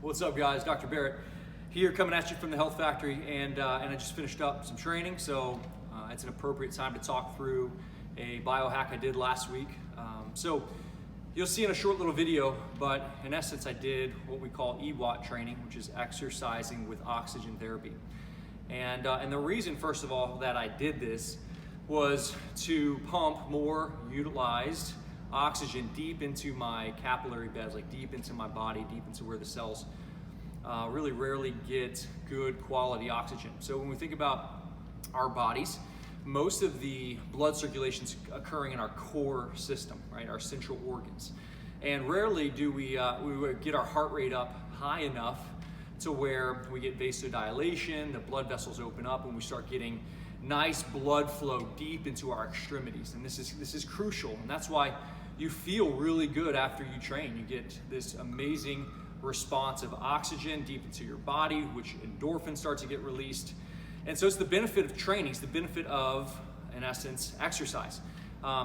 What's up, guys? Dr. Barrett here, coming at you from the Health Factory, and I just finished up some training, so it's an appropriate time to talk through a biohack I did last week. So you'll see in a short little video, but in essence I did what we call EWOT training, which is exercising with oxygen therapy. And the reason, first of all, that I did this was to pump more utilized oxygen deep into my capillary beds, like deep into my body, deep into where the cells really rarely get good quality oxygen. So when we think about our bodies, most of the blood circulation is occurring in our core system, right? Our central organs. And rarely do we get our heart rate up high enough to where we get vasodilation, the blood vessels open up, and we start getting nice blood flow deep into our extremities. And this is crucial, and that's why you feel really good after you train. You get this amazing response of oxygen deep into your body, which endorphins start to get released. And so it's the benefit of training, it's the benefit of, in essence, exercise.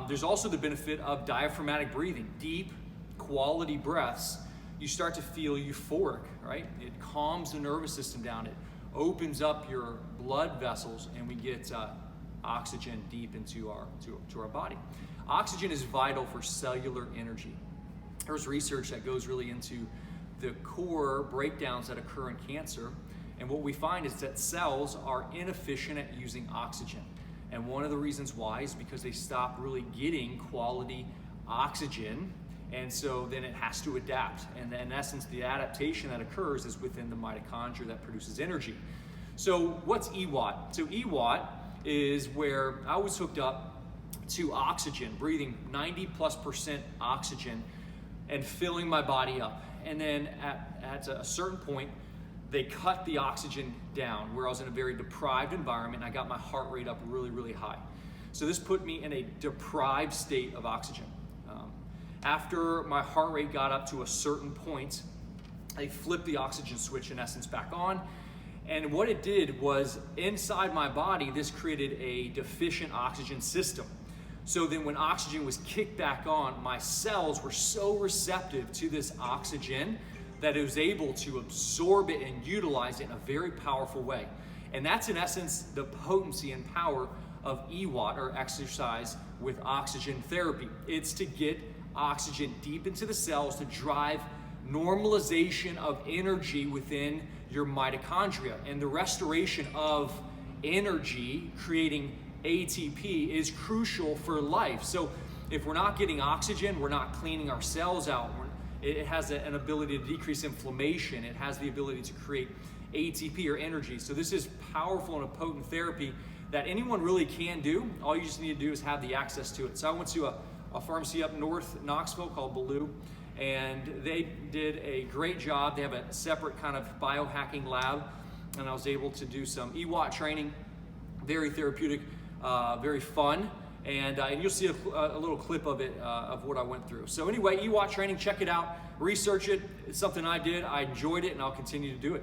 There's also the benefit of diaphragmatic breathing, deep quality breaths. You start to feel euphoric, right? It calms the nervous system down. It opens up your blood vessels, and we get oxygen deep into our body. Oxygen is vital for cellular energy. There's research that goes really into the core breakdowns that occur in cancer, and what we find is that cells are inefficient at using oxygen. And one of the reasons why is because they stop really getting quality oxygen, and so then it has to adapt. And in essence, the adaptation that occurs is within the mitochondria that produces energy. So what's EWOT? So EWOT is where I was hooked up to oxygen, breathing 90+% oxygen and filling my body up. And then at a certain point, they cut the oxygen down where I was in a very deprived environment, and I got my heart rate up really, really high. So this put me in a deprived state of oxygen. After my heart rate got up to a certain point, they flipped the oxygen switch, in essence, back on. And what it did was, inside my body, this created a deficient oxygen system. So then when oxygen was kicked back on, my cells were so receptive to this oxygen that it was able to absorb it and utilize it in a very powerful way. And that's, in essence, the potency and power of EWOT, or exercise with oxygen therapy. It's to get oxygen deep into the cells to drive normalization of energy within your mitochondria. And the restoration of energy, creating ATP, is crucial for life. So if we're not getting oxygen, we're not cleaning our cells out. It has an ability to decrease inflammation. It has the ability to create ATP, or energy. So this is powerful and a potent therapy that anyone really can do. All you just need to do is have the access to it. So I went to a pharmacy up north Knoxville called Baloo, and they did a great job. They have a separate kind of biohacking lab, and I was able to do some EWOT training. Very therapeutic, very fun, and you'll see a little clip of it, of what I went through. So anyway, EWOT training, check it out, research it. It's something I did, I enjoyed it, and I'll continue to do it.